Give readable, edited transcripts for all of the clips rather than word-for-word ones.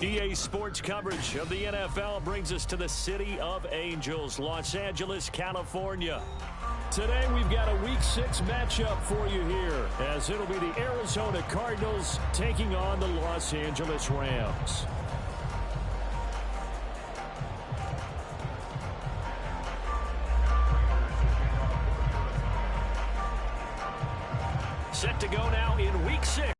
EA Sports coverage of the NFL brings us to the City of Angels, Los Angeles, California. Today we've got a Week 6 matchup for you here, as it'll be the Arizona Cardinals taking on the Los Angeles Rams. Set to go now in Week 6.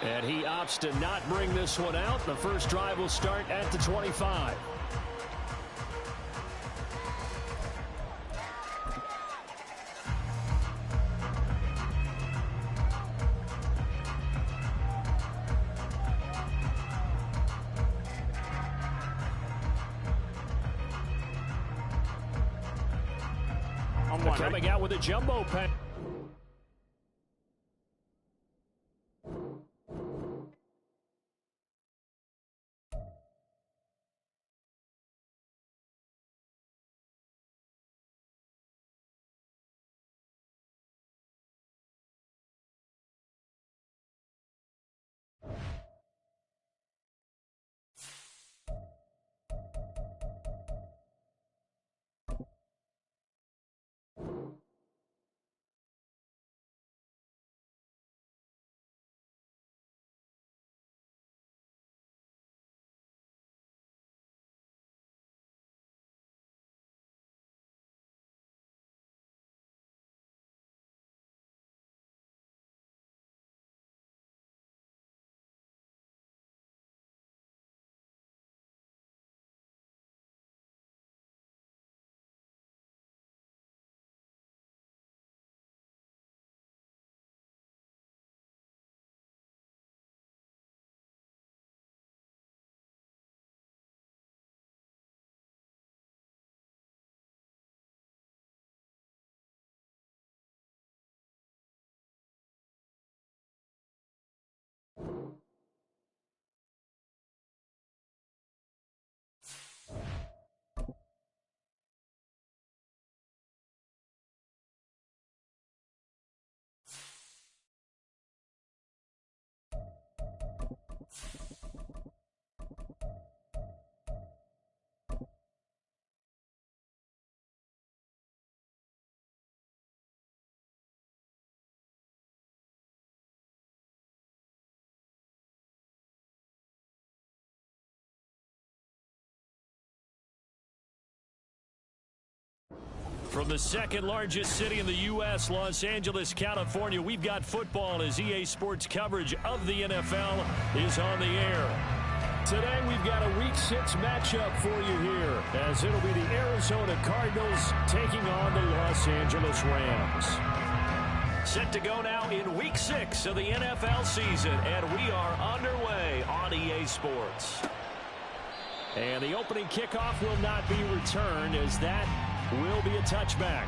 And he opts to not bring this one out. The first drive will start at the 25. Coming out with a jumbo pack. From the second largest city in the U.S., Los Angeles, California, we've got football as EA Sports coverage of the NFL is on the air. Today we've got a Week 6 matchup for you here, as it'll be the Arizona Cardinals taking on the Los Angeles Rams. Set to go now in Week 6 of the NFL season, and we are underway on EA Sports. And the opening kickoff will not be returned, as that will be a touchback.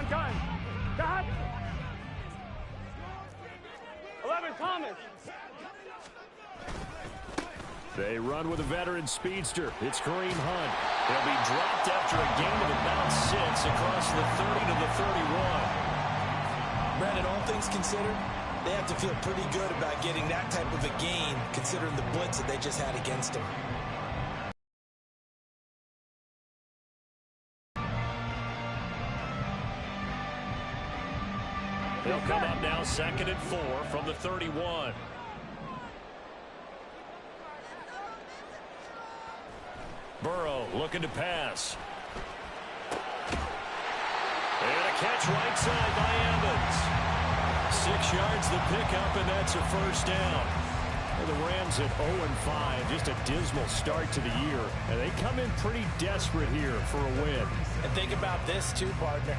Gun. Got 11 Thomas. They run with a veteran speedster. It's Kareem Hunt. He'll be dropped after a gain of about 6 across the 30 to the 31. Brandon, all things considered, they have to feel pretty good about getting that type of a gain, considering the blitz that they just had against them. They'll come up now 2nd and 4 from the 31. Burrow looking to pass. And a catch right side by Evans. 6 yards the pickup, and that's a first down. And the Rams at 0-5, just a dismal start to the year. And they come in pretty desperate here for a win. And think about this too, partner.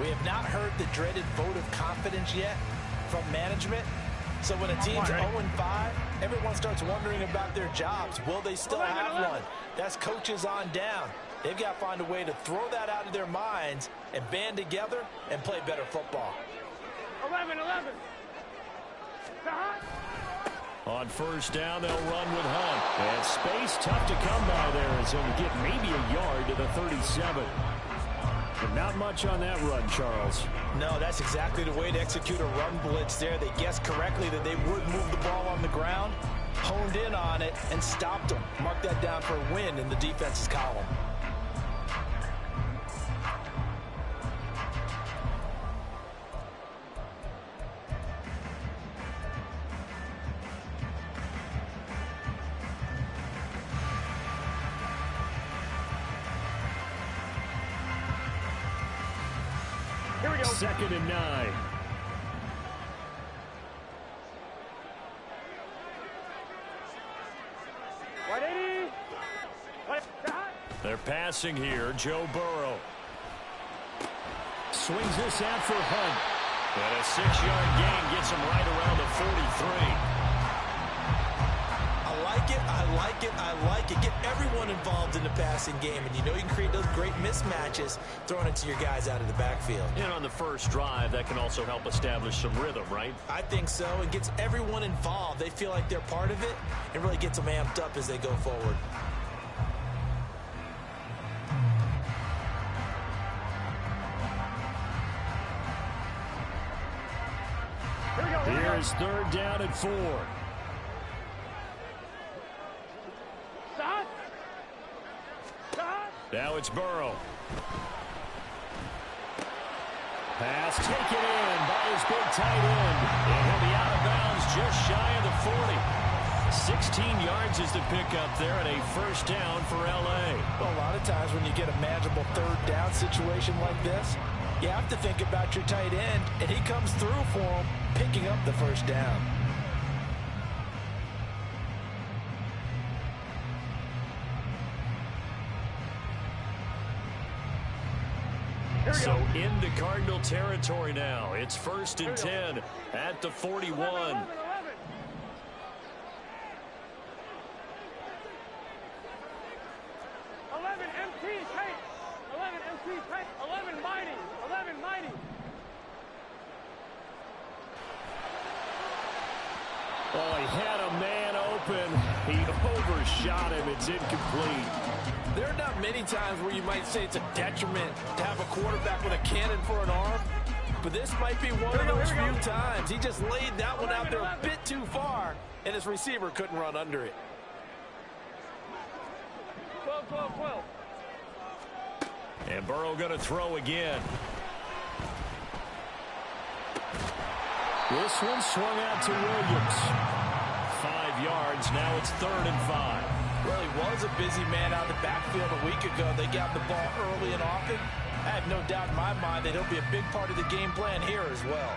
We have not heard the dreaded vote of confidence yet from management. So when a team's 0-5, everyone starts wondering about their jobs. Will they still have one? That's coaches on down. They've got to find a way to throw that out of their minds and band together and play better football. 11. On first down, they'll run with Hunt. And space tough to come by there as he'll get maybe a yard to the 37. But not much on that run, Charles. No, that's exactly the way to execute a run blitz there. They guessed correctly that they would move the ball on the ground, honed in on it, and stopped them. Mark that down for a win in the defense's column. Here we go. 2nd and 9. They're passing here. Joe Burrow swings this out for Hunt. And a 6-yard gain gets him right around the 43. I like it. Get everyone involved in the passing game, and you know you can create those great mismatches throwing it to your guys out of the backfield. And on the first drive, that can also help establish some rhythm, right? I think so. It gets everyone involved. They feel like they're part of it and really gets them amped up as they go forward. Here's 3rd down and 4. Now it's Burrow. Pass taken in by his big tight end. And he'll be out of bounds just shy of the 40. 16 yards is the pickup there and a first down for L.A. Well, a lot of times when you get a manageable 3rd down situation like this, you have to think about your tight end, and he comes through for him, picking up the first down. So into Cardinal territory now. It's 1st and 10 at the 41. 11 MT tight. 11 MT tight. 11 mighty. 11 mighty. Oh, he had a man open. He overshot him. It's incomplete. There are not many times where you might say it's a detriment to have a quarterback with a cannon for an arm, but this might be one of those few times. He just laid that one out there a bit too far, and his receiver couldn't run under it. 12. And Burrow going to throw again. This one swung out to Williams. 5 yards. Now it's 3rd and 5. Well, he was a busy man out of the backfield a week ago. They got the ball early and often. I have no doubt in my mind that he'll be a big part of the game plan here as well.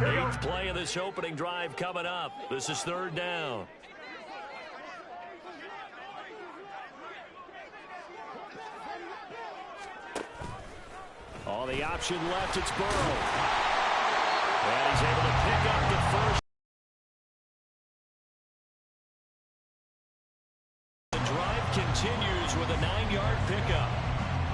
Eighth play of this opening drive coming up. This is 3rd down. On the option left, it's Burrow. And he's able to pick up the first. The drive continues with a 9-yard pickup.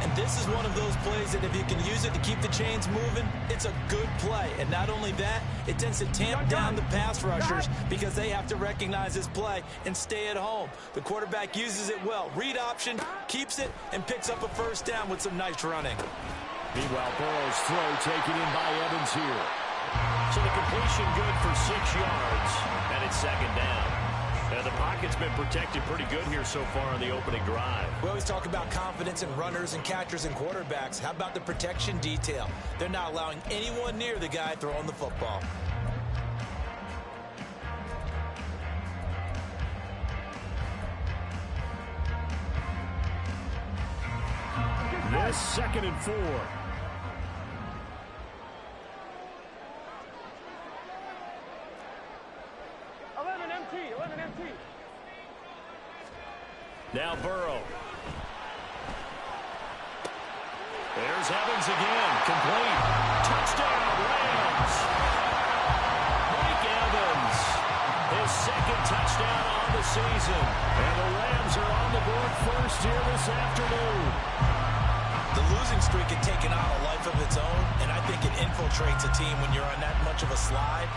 And this is one of those plays that if you can use it to keep the chains moving, it's a good play. And not only that, it tends to tamp down the pass rushers because they have to recognize this play and stay at home. The quarterback uses it well. Read option, keeps it, and picks up a first down with some nice running. Meanwhile, Burrow's throw taken in by Evans here. So the completion good for 6 yards, and it's 2nd down. Now the pocket's been protected pretty good here so far on the opening drive. We always talk about confidence in runners and catchers and quarterbacks. How about the protection detail? They're not allowing anyone near the guy throwing the football. This 2nd and 4. Now Burrow. There's Here's Evans again. Complete. Touchdown, Rams. Mike Evans. His second touchdown on the season. And the Rams are on the board first here this afternoon. The losing streak had taken on a life of its own, and I think it infiltrates a team when you're on that much of a slide.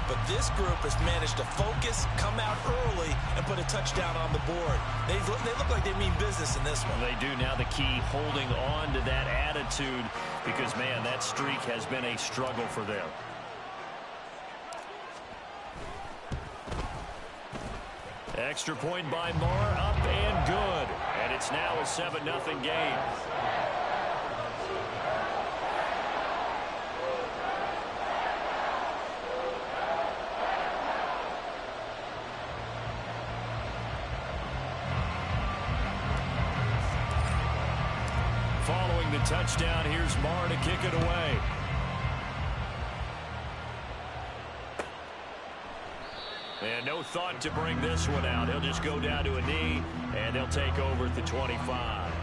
But this group has managed to focus, come out early, and put a touchdown on the board. They look like they mean business in this one. They do. Now the key, holding on to that attitude, because, man, that streak has been a struggle for them. Extra point by Marr, up and good. And it's now a 7-0 game. Following the touchdown, here's Marr to kick it away. And no thought to bring this one out. He'll just go down to a knee, and they'll take over at the 25.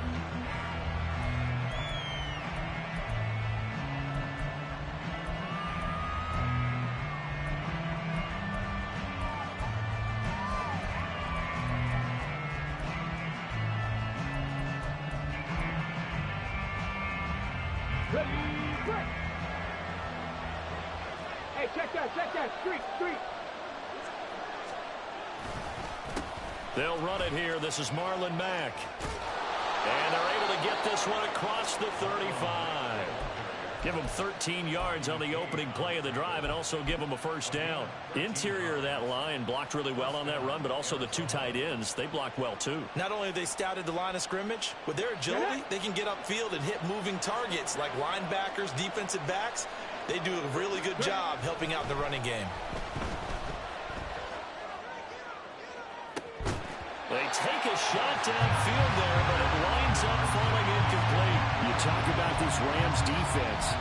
Ready, break. Hey, check that. Street. They'll run it here. This is Marlon Mack. And they're able to get this one across the 35. Give them 13 yards on the opening play of the drive and also give them a first down. Interior of that line blocked really well on that run, but also the two tight ends, they blocked well too. Not only have they scouted the line of scrimmage, with their agility, they can get upfield and hit moving targets like linebackers, defensive backs. They do a really good job helping out in the running game. They take a shot downfield there, but it winds up falling incomplete. You talk about this Rams defense.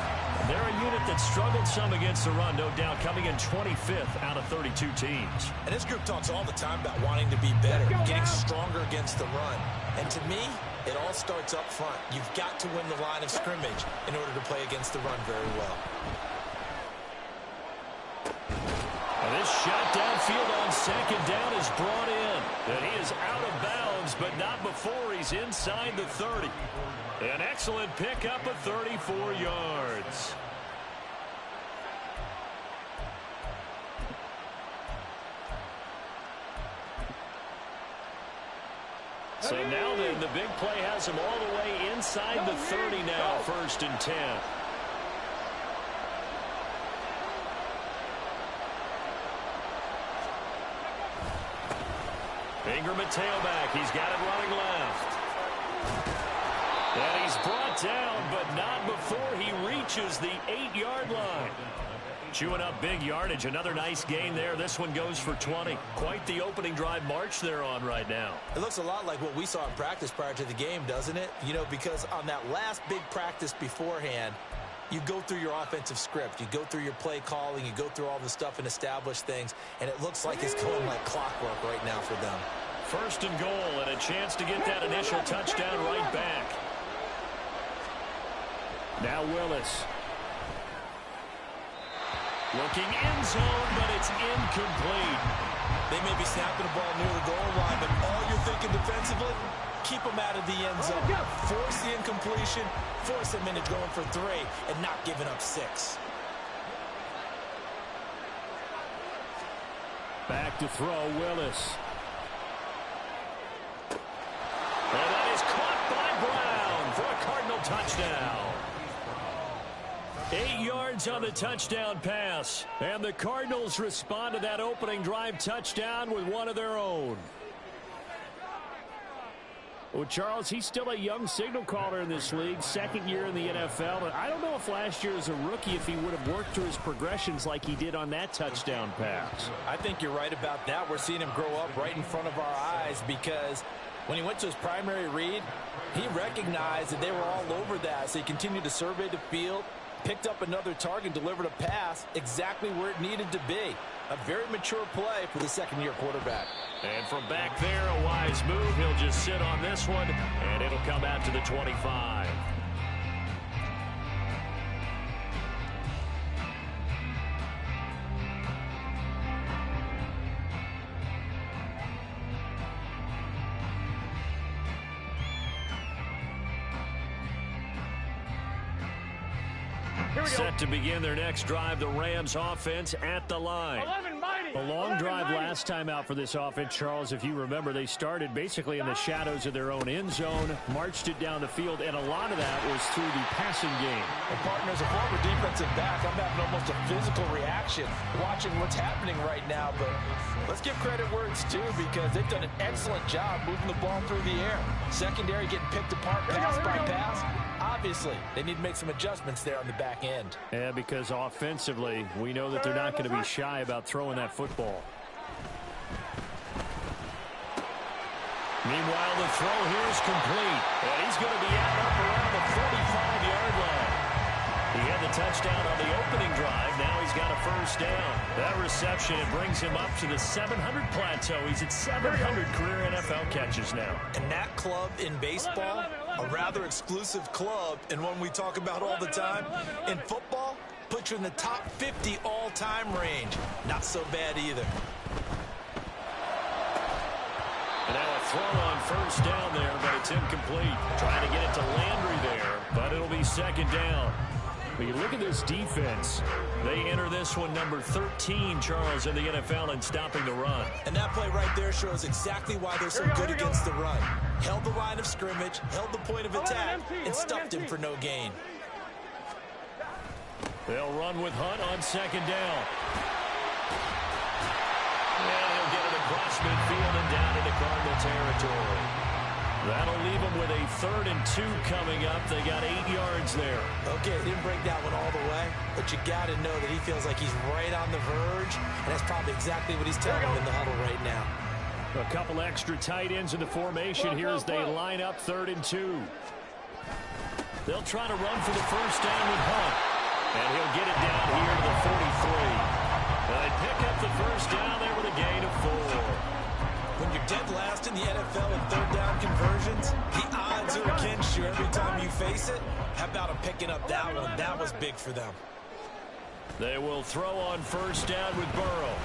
They're a unit that struggled some against the run, no doubt, coming in 25th out of 32 teams. And this group talks all the time about wanting to be better, getting stronger against the run. And to me, it all starts up front. You've got to win the line of scrimmage in order to play against the run very well. And this shot downfield on second down is brought in. And he is out of bounds, but not before he's inside the 30. An excellent pickup of 34 yards. So now then, the big play has him all the way inside the 30 now, 1st and 10. Ingram at tailback. He's got it running left. And he's brought down, but not before he reaches the 8-yard line. Chewing up big yardage. Another nice gain there. This one goes for 20. Quite the opening drive march they're on right now. It looks a lot like what we saw in practice prior to the game, doesn't it? You know, because on that last big practice beforehand, you go through your offensive script. You go through your play calling. You go through all the stuff and establish things. And it looks like it's going like clockwork right now for them. 1st and goal, and a chance to get that initial touchdown right back. Now Willis. Looking end zone, but it's incomplete. They may be snapping the ball near the goal line, but all you're thinking defensively, keep them out of the end zone. Force the incompletion, force them into going for 3, and not giving up 6. Back to throw, Willis. And that is caught by Brown for a Cardinal touchdown. 8 yards on the touchdown pass. And the Cardinals respond to that opening drive touchdown with one of their own. Well, Charles, he's still a young signal caller in this league, 2nd year in the NFL. And I don't know if last year as a rookie, if he would have worked through his progressions like he did on that touchdown pass. I think you're right about that. We're seeing him grow up right in front of our eyes because when he went to his primary read, he recognized that they were all over that. So he continued to survey the field, picked up another target, delivered a pass exactly where it needed to be. A very mature play for the 2nd-year quarterback. And from back there, a wise move. He'll just sit on this one, and it'll come out to the 25. Set to begin their next drive, the Rams offense at the line. 11 mighty. A long drive last time out for this offense, Charles. If you remember, they started basically in the shadows of their own end zone, marched it down the field, and a lot of that was through the passing game. And partner, as a former defensive back, I'm having almost a physical reaction watching what's happening right now. But let's give credit where it's due, because they've done an excellent job moving the ball through the air. Secondary getting picked apart pass by pass. Obviously, they need to make some adjustments there on the back end. Yeah, because offensively, we know that they're not going to be shy about throwing that football. Meanwhile, the throw here is complete. And he's going to be out up around the 45-yard line. He had the touchdown on the opening drive. Now he's got a first down. That reception, it brings him up to the 700 plateau. He's at 700 career NFL catches now. And that club in baseball, a rather exclusive club, and one we talk about all the time. In football, put you in the top 50 all-time range. Not so bad either. And now a throw on first down there, but it's incomplete. Trying to get it to Landry there, but it'll be second down. But you look at this defense. They enter this one number 13, Charles, in the NFL in stopping the run. And that play right there shows exactly why they're so good against the run. Held the line of scrimmage, held the point of attack, and stuffed him for no gain. They'll run with Hunt on second down. And he'll get it across midfield and down into Cardinal territory. That'll leave them with a 3rd and 2 coming up. They got 8 yards there. Okay, didn't break that one all the way, but you got to know that he feels like he's right on the verge, and that's probably exactly what he's telling him in the huddle right now. A couple extra tight ends in the formation here as they line up 3rd and 2. They'll try to run for the first down with Hunt, and he'll get it down here to the 43. They pick up the first down there with a gain of 4. When you're dead last in the NFL in 3rd down conversions, the odds are against you every time you face it. How about him picking up that one? That was big for them. They will throw on first down with Burrow.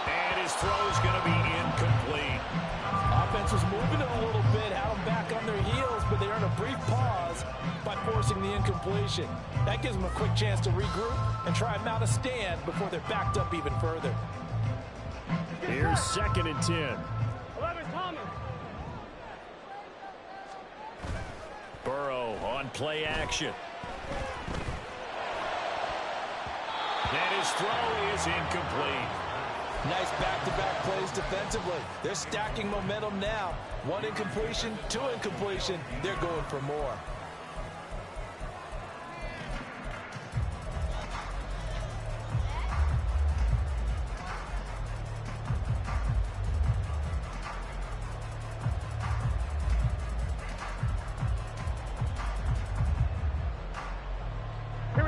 And his throw is going to be incomplete. Offense was moving it a little bit, had them back on their heels, but they earned a brief pause by forcing the incompletion. That gives them a quick chance to regroup and try and mount a stand before they're backed up even further. Here's 2nd and 10. 11 Thomas. Burrow on play action. And his throw is incomplete. Nice back-to-back plays defensively. They're stacking momentum now. 1 incompletion, 2 incompletion. They're going for more.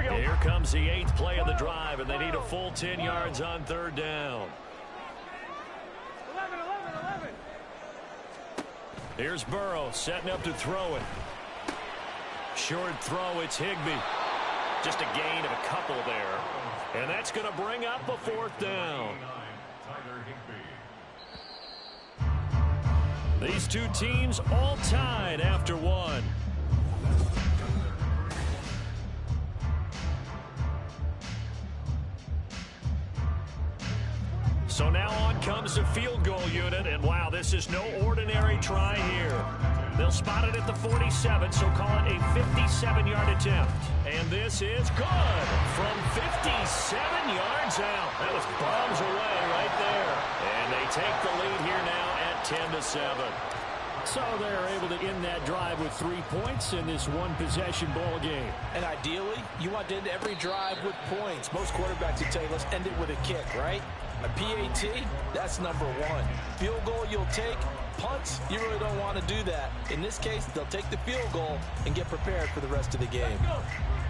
Here comes the 8th play of the drive, and they need a full 10 yards on 3rd down. 11. Here's Burrow setting up to throw it. Short throw, it's Higbee. Just a gain of a couple there. And that's going to bring up a 4th down. These two teams all tied after 1. So now on comes the field goal unit, and wow, this is no ordinary try here. They'll spot it at the 47, so call it a 57-yard attempt. And this is good from 57 yards out. That was bombs away right there. And they take the lead here now at 10-7. So they're able to end that drive with 3 points in this one-possession ball game. And ideally, you want to end every drive with points. Most quarterbacks would tell you, let's end it with a kick, right? A PAT, that's number 1. Field goal you'll take. Punts, you really don't want to do that. In this case, they'll take the field goal and get prepared for the rest of the game.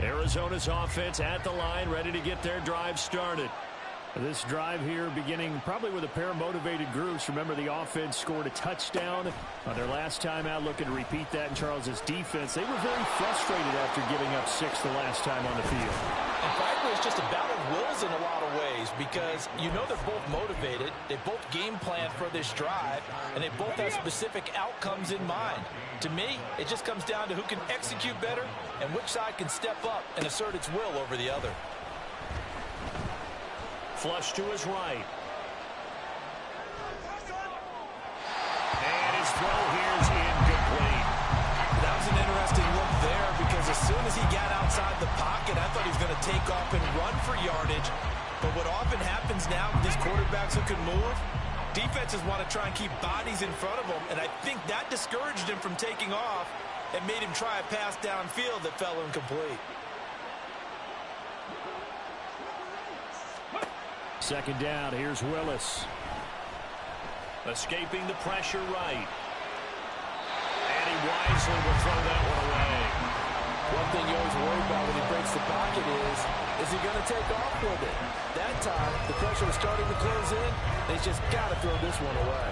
Arizona's offense at the line, ready to get their drive started. This drive here beginning probably with a pair of motivated groups. Remember, the offense scored a touchdown on their last time out, looking to repeat that in Charles's defense. They were very frustrated after giving up 6 the last time on the field. And frankly, it's just a battle of wills in a lot of ways because you know they're both motivated, they both game plan for this drive, and they both have specific outcomes in mind. To me, it just comes down to who can execute better and which side can step up and assert its will over the other. Flush to his right. And his throw here is incomplete. That was an interesting look there because as soon as he got outside the pocket, I thought he was going to take off and run for yardage. But what often happens now with these quarterbacks who can move, defenses want to try and keep bodies in front of them, and I think that discouraged him from taking off and made him try a pass downfield that fell incomplete. Second down, here's Willis. Escaping the pressure right. And he wisely will throw that one away. One thing you always worry about when he breaks the pocket is he going to take off with it? That time, the pressure was starting to close in, and he's just got to throw this one away.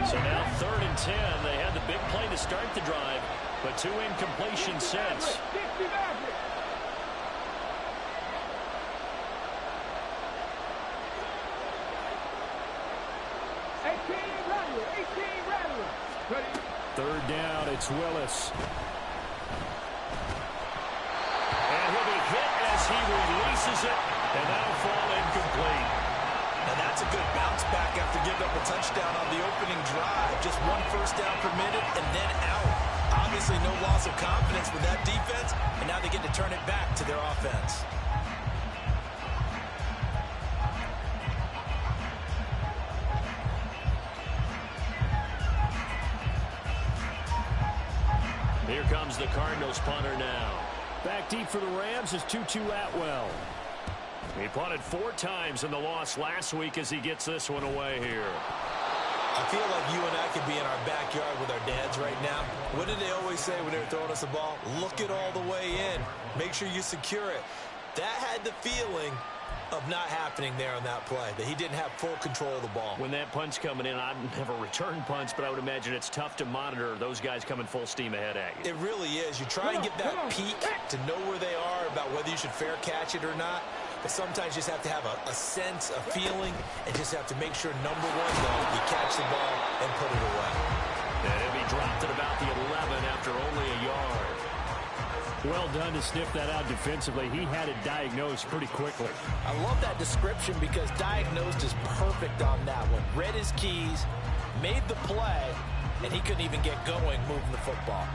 So now 3rd and 10. They had the big play to start the drive, but 2 incompletions since. Third down, it's Willis. And he'll be hit as he releases it, and that'll fall incomplete. Now that's a good bounce back after giving up a touchdown on the opening drive. Just 1 first down permitted and then out. Obviously no loss of confidence with that defense, and now they get to turn it back to their offense. Here comes the Cardinals punter now. Back deep for the Rams is Tutu Atwell. He punted 4 times in the loss last week as he gets this one away here. I feel like you and I could be in our backyard with our dads right now. What did they always say when they were throwing us the ball? Look it all the way in. Make sure you secure it. That had the feeling of not happening there on that play, that he didn't have full control of the ball. When that punch coming in, I've never returned punts, but I would imagine it's tough to monitor those guys coming full steam ahead at you. It really is. You try and get that peek to know where they are about whether you should fair catch it or not. But sometimes you just have to have a sense, a feeling, and just have to make sure, number one, though, you catch the ball and put it away. And he'll be dropped at about the 11 after only a yard. Well done to sniff that out defensively. He had it diagnosed pretty quickly. I love that description because diagnosed is perfect on that one. Read his keys, made the play, and he couldn't even get going moving the football.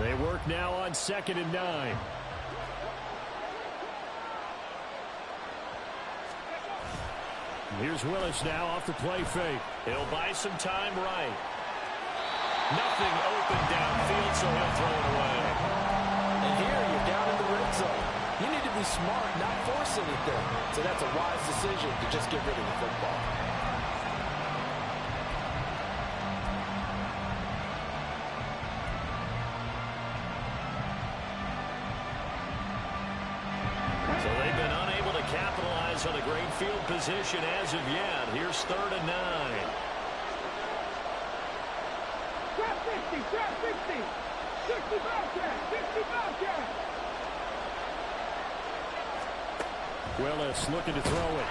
They work now on 2nd and 9. Here's Willis now off the play fake. He'll buy some time right. Nothing open downfield, so he'll throw it away. And here you're down in the red zone. You need to be smart, not force anything. So that's a wise decision to just get rid of the football. On a great field position as of yet. Here's 3rd and 9. Drop 50, drop 50. 60 Bobcat, 60 Bobcat. Willis looking to throw it.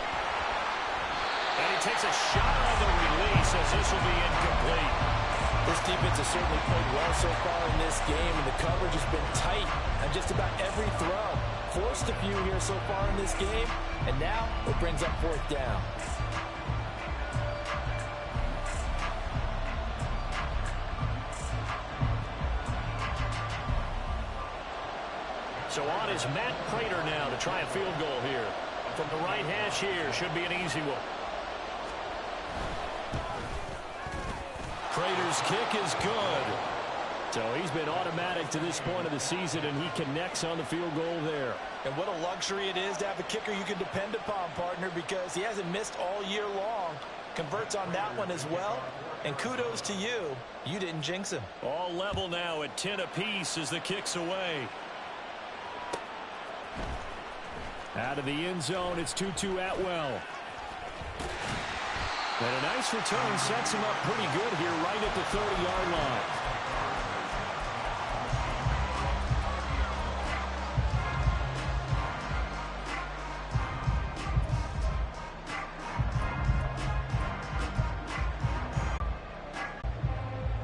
And he takes a shot on the release as this will be incomplete. This defense has certainly played well so far in this game, and the coverage has been tight on just about every throw. Forced a few here so far in this game, and now it brings up 4th down. So on is Matt Prater now to try a field goal here. From the right hash here, should be an easy one. Prater's kick is good. So he's been automatic to this point of the season, and he connects on the field goal there. And what a luxury it is to have a kicker you can depend upon, partner, because he hasn't missed all year long. Converts on that one as well. And kudos to you. You didn't jinx him. All level now at 10 apiece as the kick's away. Out of the end zone, it's Tutu Atwell. And a nice return sets him up pretty good here right at the 30-yard line.